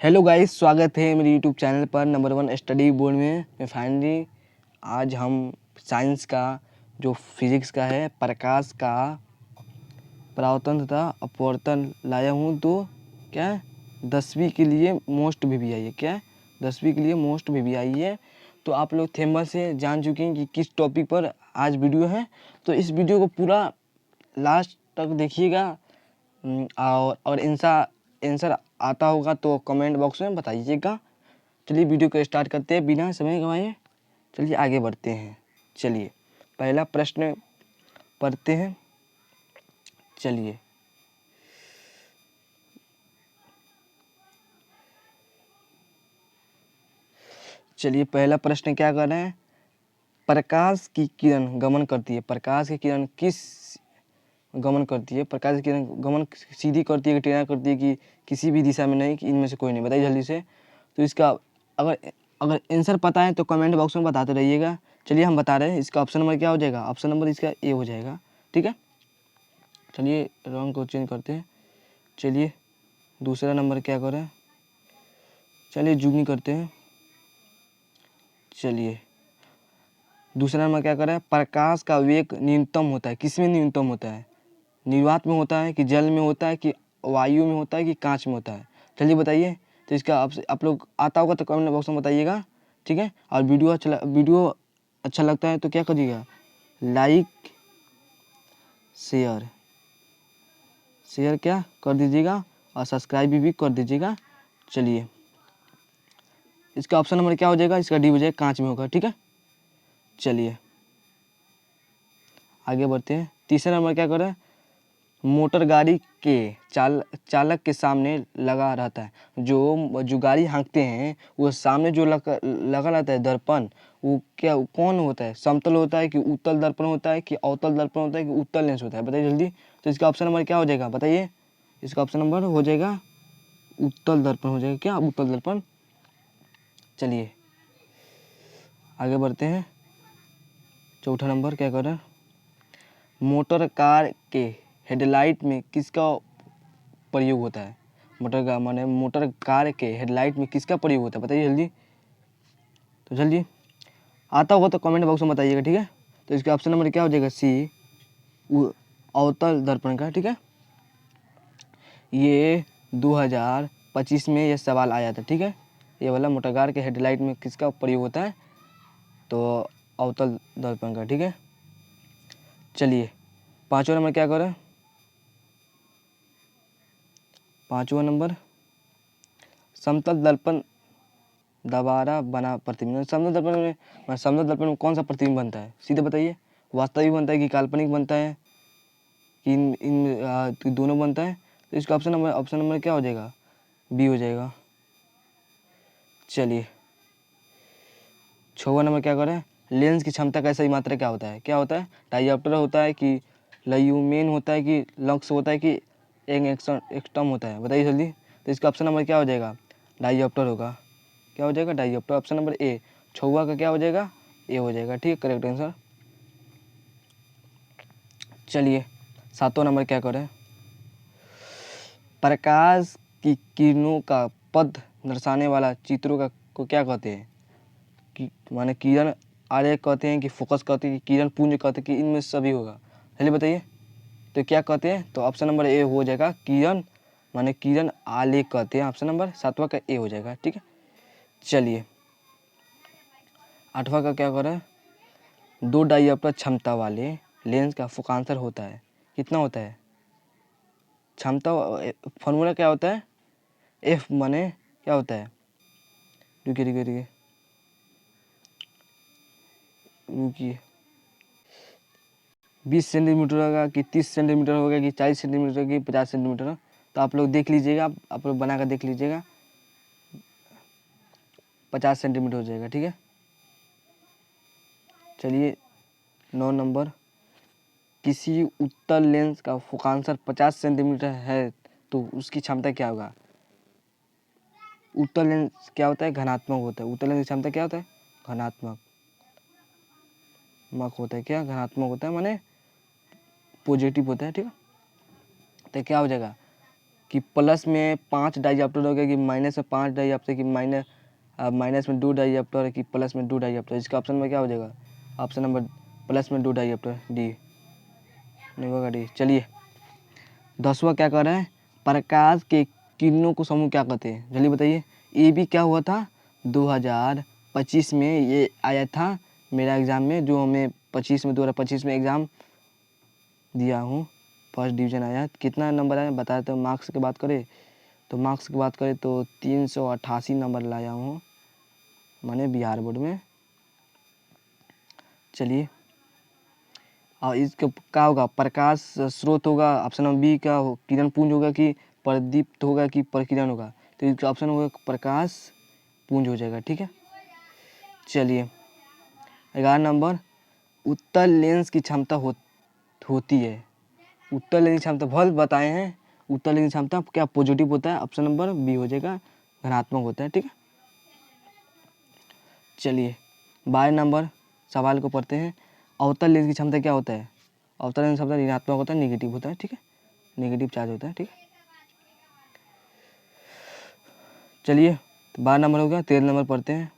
Hello guys, स्वागत है मेरे यूट्यूब चैनल पर नंबर 1 स्टडी बोर्ड में। मैं फाइनली आज हम साइंस का जो फिजिक्स का है प्रकाश का परावर्तन तथा अपवर्तन लाया हूँ। तो क्या है 10वीं के लिए मोस्ट VVI है। क्या है 10वीं के लिए मोस्ट VVI है। तो आप लोग थंबनेल से जान चुके हैं कि किस टॉपिक पर आज वीडियो है। तो इस वीडियो को पूरा लास्ट तक देखिएगा और आंसर आता होगा तो कमेंट बॉक्स में बताइएगा। चलिए वीडियो को स्टार्ट करते हैं बिना समय गंवाए। चलिए आगे बढ़ते हैं। चलिए पहला प्रश्न पढ़ते हैं। चलिए पहला प्रश्न क्या कर रहे हैं। प्रकाश की किरण गमन करती है। प्रकाश की किरण किस गमन करती है। प्रकाश की किरण गमन सीधी करती है कि टेढ़ा करती है कि किसी भी दिशा में नहीं, कि इनमें से कोई नहीं। बताइए जल्दी से। तो इसका अगर अगर आंसर पता है तो कमेंट बॉक्स में बताते रहिएगा। चलिए हम बता रहे हैं। इसका ऑप्शन नंबर क्या हो जाएगा। ऑप्शन नंबर इसका ए हो जाएगा। ठीक है, चलिए रंग को चेंज करते हैं। चलिए दूसरा नंबर क्या करें। चलिए जूमिंग करते हैं। चलिए दूसरा नंबर क्या करें। प्रकाश का वेग न्यूनतम होता है। किस में न्यूनतम होता है। निर्वात में होता है कि जल में होता है कि वायु में होता है कि कांच में होता है। चलिए बताइए। तो इसका आप लोग आता होगा तो कमेंट बॉक्स में बताइएगा। ठीक है, और वीडियो अच्छा लगता है तो क्या करिएगा, लाइक शेयर क्या कर दीजिएगा और सब्सक्राइब भी कर दीजिएगा। चलिए इसका ऑप्शन नंबर क्या हो जाएगा। इसका डी हो जाएगा, कांच में होगा। ठीक है, चलिए आगे बढ़ते हैं। तीसरा नंबर क्या करें। मोटर गाड़ी के चालक के सामने लगा रहता है। जो गाड़ी हाँकते हैं वो सामने जो लगा रहता है दर्पण, वो क्या कौन होता है। समतल होता है कि उत्तल दर्पण होता है कि अवतल दर्पण होता है कि उत्तल लेंस होता है। बताइए जल्दी। तो इसका ऑप्शन नंबर क्या हो जाएगा बताइए। इसका ऑप्शन नंबर हो जाएगा उत्तल दर्पण हो जाएगा। क्या उत्तल दर्पण। चलिए आगे बढ़ते हैं। चौथा नंबर क्या करें। मोटर कार के हेडलाइट में किसका प्रयोग होता है। मोटर कार के हेडलाइट में किसका प्रयोग होता है। बताइए जल्दी। तो जल्दी आता होगा तो कमेंट बॉक्स में बताइएगा। ठीक है, तो इसका ऑप्शन नंबर क्या हो जाएगा, सी अवतल दर्पण का। ठीक है, ये 2025 में ये सवाल आया था। ठीक है, ये वाला मोटर कार के हेडलाइट में किसका प्रयोग होता है, तो अवतल दर्पण का। ठीक है, चलिए पाँचवा नंबर क्या करें। पाँचवा नंबर समतल दर्पण दोबारा बना प्रतिबिंब। समतल दर्पण में कौन सा प्रतिबिंब बनता है, सीधे बताइए। वास्तविक बनता है कि काल्पनिक बनता है कि इन दोनों बनता है। तो इसका ऑप्शन नंबर क्या हो जाएगा, बी हो जाएगा। चलिए छठवां नंबर क्या करें। लेंस की क्षमता का सही मात्रा क्या होता है। क्या होता है, डायऑप्टर होता है कि लयूमेन होता है कि लक्स होता है कि एक्सटर्म होता है। बताइए जल्दी। तो इसका ऑप्शन नंबर क्या हो जाएगा, डायऑप्टर होगा। क्या हो जाएगा, डायऑप्टर। Option number A. छठवां का क्या हो जाएगा, ए हो जाएगा। ठीक है, करेक्ट आंसर। चलिए सातवां नंबर क्या करें। प्रकाश की किरणों का पथ दर्शाने वाला चित्रों का को क्या कहते हैं। कि माने किरण आरेख कहते हैं कि फोकस कहते हैं कि किरण पुंज कहते हैं कि इनमें सभी होगा। चलिए बताइए तो क्या कहते हैं। तो ऑप्शन नंबर ए हो जाएगा, किरण माने किरण आलेख कहते हैं। ऑप्शन नंबर सातवां का ए हो जाएगा। ठीक है, चलिए आठवां का क्या करें। दो डायऑप्टर क्षमता वाले लेंस का फोकांतर होता है, कितना होता है क्षमता। फॉर्मूला क्या होता है, एफ माने क्या होता है। रुकिए 20 सेंटीमीटर होगा कि 30 सेंटीमीटर होगा कि 40 सेंटीमीटर की 50 सेंटीमीटर। तो आप लोग देख लीजिएगा, आप लोग बना कर देख लीजिएगा। 50 सेंटीमीटर हो जाएगा। ठीक है, चलिए 9 नंबर। किसी उत्तल लेंस का फोकांतर 50 सेंटीमीटर है तो उसकी क्षमता क्या होगा। उत्तल लेंस क्या होता है, घनात्मक होता है। उत्तल लेंस की क्षमता क्या होता है, घनात्मक होता है। क्या घनात्मक होता है माने पॉजिटिव होता है। ठीक है, तो क्या हो जाएगा, कि प्लस में 5 डाइऑप्टर हो गया, कि माइनस में 5 डाइऑप्टर, कि माइनस में 2 डाइऑप्टर, कि प्लस में 2 डाइऑप्टर। इसका ऑप्शन में क्या हो जाएगा? ऑप्शन नंबर प्लस में 2 डाइऑप्टर, डी नहीं होगा, डी। चलिए 10वां क्या कर रहे हैं? प्रकाश के किरणों को समूह क्या कहते हैं? जल्दी बताइए। ये भी क्या हुआ था 2025 में, ये आया था मेरा एग्ज़ाम में, जो हमें 2025 में एग्ज़ाम दिया हूँ, फर्स्ट डिवीज़न आया। कितना नंबर आया बता देते हो। मार्क्स की बात करें तो 388 नंबर लाया हूँ मैंने बिहार बोर्ड में। चलिए और इसका क्या होगा? प्रकाश स्रोत होगा, ऑप्शन नंबर बी का किरण पुंज होगा, कि प्रदीप्त होगा, कि प्रकिरण होगा? तो इसका ऑप्शन होगा प्रकाश पुंज हो जाएगा। ठीक है, चलिए 11 नंबर, उत्तल लेंस की क्षमता होती है। उत्तल लेंस की क्षमता बहुत बताए हैं। उत्तल लेंस की क्षमता क्या पॉजिटिव होता है? ऑप्शन नंबर बी हो जाएगा, धनात्मक होता है। ठीक है, चलिए 12 नंबर सवाल को पढ़ते हैं। अवतल लेंस की क्षमता क्या होता है? अवतल लेंस की क्षमता ऋणात्मक होता है, निगेटिव होता है। ठीक है, नेगेटिव चार्ज होता है। ठीक है, चलिए 12 नंबर हो गया। 13 नंबर पढ़ते हैं।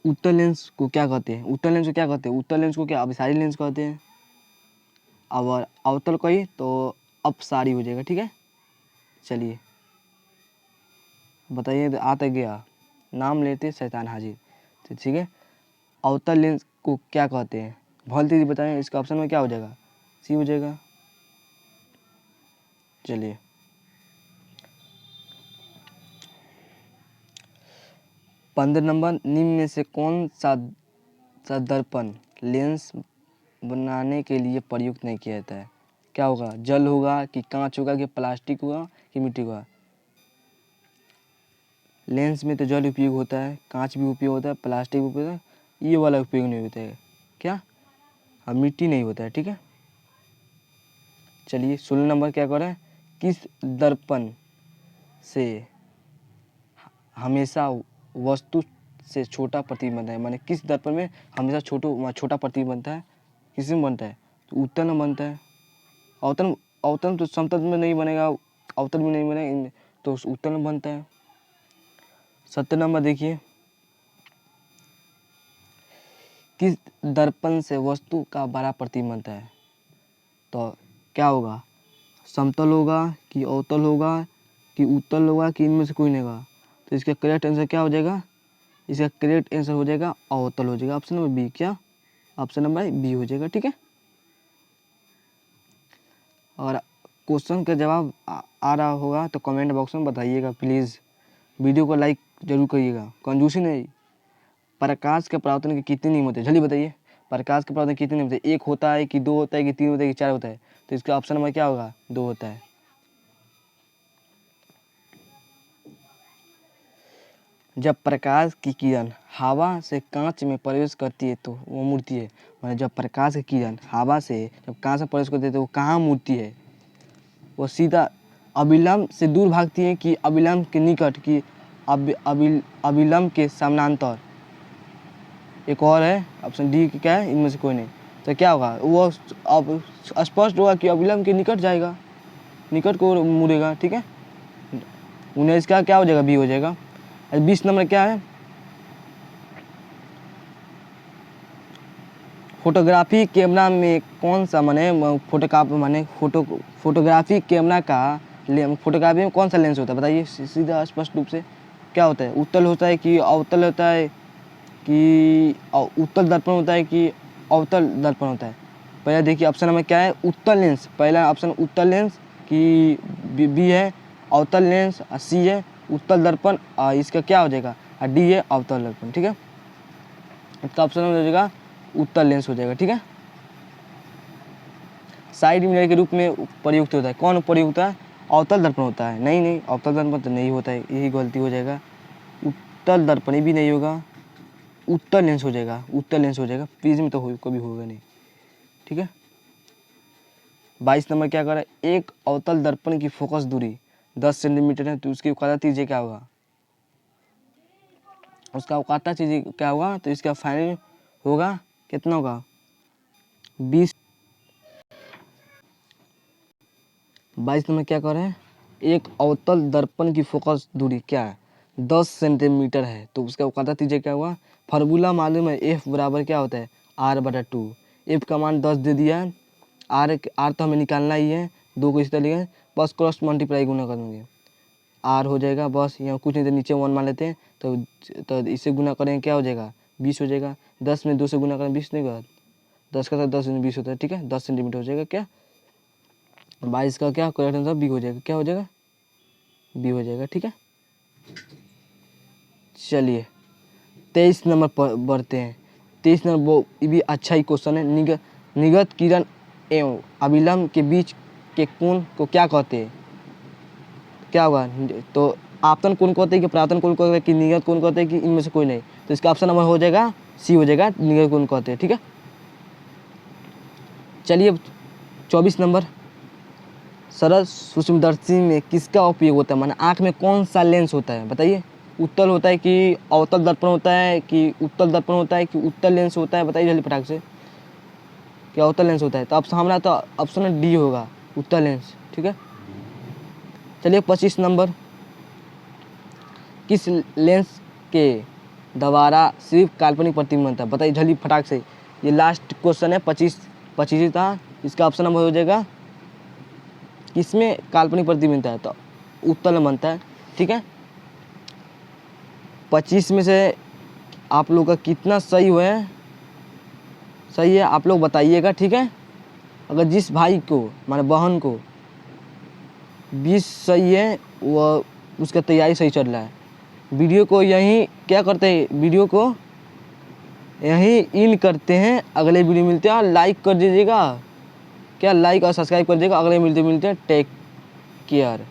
उत्तल लेंस को क्या कहते हैं? उत्तल लेंस को क्या कहते हैं? उत्तल लेंस को क्या अभिसारी लेंस कहते हैं, और अवतल कही तो अपसारी हो जाएगा। ठीक है, चलिए बताइए, आता गया नाम लेते शैतान हाजिर। तो ठीक है, अवतल लेंस को क्या कहते हैं? बहुत तेजी बताएं। इसका ऑप्शन में क्या हो जाएगा? सी हो जाएगा। चलिए 15 नंबर, निम्न में से कौन सा दर्पण लेंस बनाने के लिए प्रयुक्त नहीं किया जाता है? क्या होगा? जल होगा, कि कांच होगा, कि प्लास्टिक होगा, कि मिट्टी होगा? लेंस में तो जल उपयोग होता है, कांच भी उपयोग होता है, प्लास्टिक भी उपयोग होता है, ये वाला उपयोग नहीं होता है। क्या? हाँ, मिट्टी नहीं होता है। ठीक है, चलिए 16 नंबर क्या कर रहे हैं? किस दर्पण से हमेशा वस्तु से छोटा प्रतिबिंब बनता है? माने किस दर्पण में हमेशा छोटा प्रतिबिंब बनता है? किसी में बनता है? तो उत्तल में बनता है। अवतल अवतल तो समतल में नहीं बनेगा, अवतल भी नहीं बनेगा, तो उत्तल में बनता है। 17 नंबर देखिए, किस दर्पण से वस्तु का बड़ा प्रतिबिंब बनता है? तो क्या होगा? समतल होगा, कि अवतल होगा, कि उत्तल होगा, कि इनमें से कोई नहीं होगा? तो इसका करेक्ट आंसर क्या हो जाएगा? इसका करेक्ट आंसर हो जाएगा अवतल हो जाएगा। Option number B. क्या? ऑप्शन नंबर बी हो जाएगा। ठीक है, और क्वेश्चन का जवाब आ रहा होगा तो कमेंट बॉक्स में बताइएगा प्लीज़। वीडियो को लाइक जरूर करिएगा, कंजूसी नहीं। प्रकाश के परावर्तन के कितने नियम होते हैं? जल्दी बताइए। प्रकाश के परावर्तन के कितने नियम होते हैं? 1 होता है, कि 2 होता है, कि 3 होता है, कि 4 होता है? तो इसका ऑप्शन नंबर क्या होगा? 2 होता है। जब प्रकाश की किरण हवा से कांच में प्रवेश करती है तो वो मुड़ती है। माने जब प्रकाश की किरण हवा से जब कांच में प्रवेश करती है तो वो कहाँ मुड़ती है? वो सीधा अविलंब से दूर भागती है, कि अविलंब के निकट, कि अविलंब के समानांतर? एक और है ऑप्शन डी, क्या है? इनमें से कोई नहीं। तो क्या होगा? वो अब स्पष्ट होगा कि अविलंब के निकट जाएगा, निकट को मुड़ेगा। ठीक है, 19 का क्या हो जाएगा? बी हो जाएगा। 20 नंबर क्या है? फोटोग्राफी कैमरा में कौन सा माने फोटोग्राफी कैमरा का फोटोग्राफी में कौन सा लेंस होता है? बताइए सीधा स्पष्ट रूप से। क्या होता है? उत्तल होता है, कि अवतल होता है, कि उत्तल दर्पण होता है, कि अवतल दर्पण होता है? पहले देखिए ऑप्शन नंबर क्या है? उत्तल लेंस। पहला ऑप्शन उत्तल लेंस, कि बी है अवतल लेंस, सी है उत्तल दर्पण, इसका क्या हो जाएगा? डी है अवतल दर्पण। ठीक है, इसका ऑप्शन हो जाएगा उत्तल लेंस हो जाएगा। ठीक है, साइड मिरर के रूप में प्रयुक्त होता है। कौन प्रयुक्त होता है? अवतल दर्पण होता है। नहीं, अवतल दर्पण तो नहीं होता है, यही गलती हो जाएगा। उत्तल दर्पण भी नहीं होगा, उत्तल लेंस हो जाएगा। उत्तल लेंस हो जाएगा, प्रिज्म तो कभी होगा नहीं। ठीक है, 22 नंबर क्या कर रहा है? एक अवतल दर्पण की फोकस दूरी 10 सेंटीमीटर है, तो उसकी औकात चीज़ें क्या होगा? उसका औकात चीज़ें क्या होगा? तो इसका फाइनल होगा कितना होगा? 20। 22 नंबर क्या कर रहे हैं? एक अवतल दर्पण की फोकस दूरी क्या है, 10 सेंटीमीटर है। तो उसका पता दीजिए क्या हुआ। फार्मूला मालूम है, एफ बराबर क्या होता है, r/2। एफ का मान 10 दे दिया, आर तो हमें निकालना ही है, 2 को इस तरह लिखें, बस क्रॉस मल्टीप्लाई गुना करेंगे, आर हो जाएगा। बस यहाँ कुछ नहीं तो नीचे 1 मान लेते हैं, तो इससे गुना करेंगे क्या हो जाएगा, 20 हो जाएगा। 10 में 2 से गुना करें 20 नहीं होगा, 10 का 10 में 20 होता है, ठीक है। 10 सेंटीमीटर हो जाएगा क्या, 22 का क्या करेक्ट आंसर बी हो जाएगा, क्या हो जाएगा, बी हो जाएगा, ठीक है। चलिए 23 नंबर पर बढ़ते हैं। 23 नंबर वो ये भी अच्छा ही क्वेश्चन है। निगत किरण एवं अभिलंब के बीच के कोण को क्या कहते हैं, क्या होगा। तो आपतन कोण कहते हैं कि परावर्तन कोण कहते हैं कि निगत कोण कहते हैं कि इनमें से कोई नहीं। तो इसका ऑप्शन नंबर हो जाएगा सी हो जाएगा, निगत कोण कहते हैं, ठीक है। चलिए 24 नंबर, सरल सूक्ष्मदर्शी में किसका उपयोग होता है, माने आँख में कौन सा लेंस होता है बताइए। उत्तल होता है कि अवतल दर्पण होता है कि उत्तल दर्पण होता है कि उत्तल लेंस होता है, बताइए जल्दी फटाक से, क्या उत्तल लेंस होता है। तो अब हमारा तो ऑप्शन डी होगा, उत्तल लेंस, ठीक है। चलिए 25 नंबर, किस लेंस के द्वारा सिर्फ काल्पनिक प्रतिबिंब बनता है, बताइए जल्दी फटाक से। ये लास्ट क्वेश्चन है, 25 था। इसका ऑप्शन नंबर हो जाएगा किसमें काल्पनिक प्रतिबिंब बनता है, तो उत्तल में बनता है, ठीक है। 25 में से आप लोग का कितना सही हुआ है, सही है आप लोग बताइएगा, ठीक है। अगर जिस भाई को माने बहन को 20 सही है, वह उसका तैयारी सही चल रहा है। वीडियो को यहीं क्या करते हैं, वीडियो को यहीं इन करते हैं, अगले वीडियो मिलते हैं। और लाइक कर दीजिएगा, क्या लाइक और सब्सक्राइब कर दीजिएगा। अगले मिलते हैं, टेक केयर।